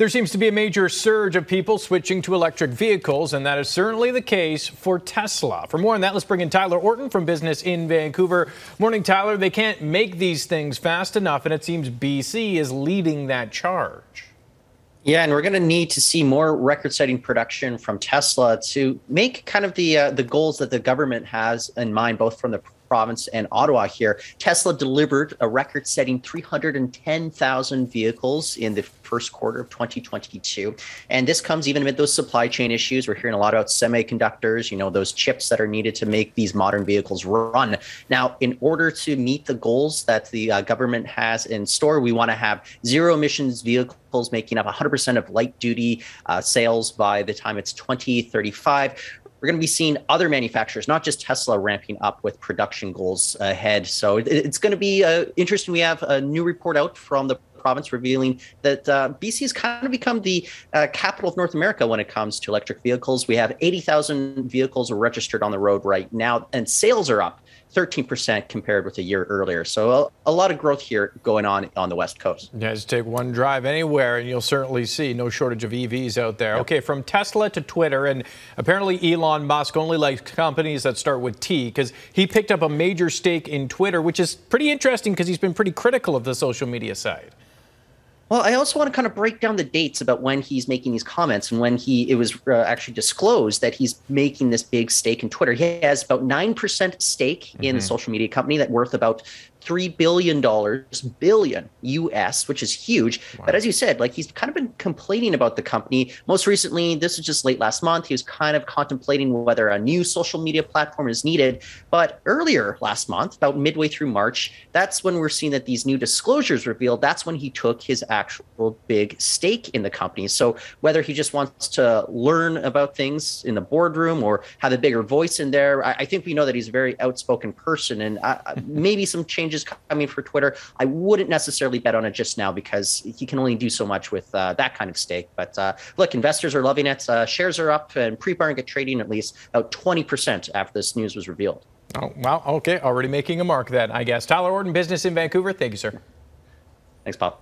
There seems to be a major surge of people switching to electric vehicles, and that is certainly the case for Tesla. For more on that, let's bring in Tyler Orton from Business in Vancouver. Morning, Tyler. They can't make these things fast enough, and it seems BC is leading that charge. Yeah, and we're going to need to see more record-setting production from Tesla to make kind of the goals that the government has in mind, both from the province and Ottawa here. Tesla delivered a record-setting 310,000 vehicles in the first quarter of 2022. And this comes even amid those supply chain issues. We're hearing a lot about semiconductors, those chips that are needed to make these modern vehicles run. Now, in order to meet the goals that the government has in store, we want to have zero emissions vehicles making up 100% of light duty sales by the time it's 2035. We're going to be seeing other manufacturers, not just Tesla, ramping up with production goals ahead. So it's going to be interesting. We have a new report out from the province revealing that BC has kind of become the capital of North America when it comes to electric vehicles. We have 80,000 vehicles registered on the road right now, and sales are up 13% compared with a year earlier. So a lot of growth here going on the West Coast. Yeah, just take one drive anywhere and you'll certainly see no shortage of EVs out there. Yep. Okay, from Tesla to Twitter, and apparently Elon Musk only likes companies that start with T, because he picked up a major stake in Twitter, which is pretty interesting because he's been pretty critical of the social media site. Well, I also want to kind of break down the dates about when he's making these comments and when it was actually disclosed that he's making this big stake in Twitter. He has about 9% stake in the social media company that's worth about $3 billion US, which is huge. Wow. But as you said, he's kind of been complaining about the company. Most recently, this was just late last month, he was kind of contemplating whether a new social media platform is needed. But earlier last month, about midway through March, that's when we're seeing that these new disclosures revealed. That's when he took his actual big stake in the company. So whether he just wants to learn about things in the boardroom or have a bigger voice in there, I think we know that he's a very outspoken person, and maybe some changes coming for Twitter. I wouldn't necessarily bet on it just now because he can only do so much with that kind of stake. But look, investors are loving it. Shares are up, and pre-market trading at least about 20% after this news was revealed. Oh, wow. Okay. Already making a mark then, I guess. Tyler Orton, Business in Vancouver. Thank you, sir. Thanks, Bob.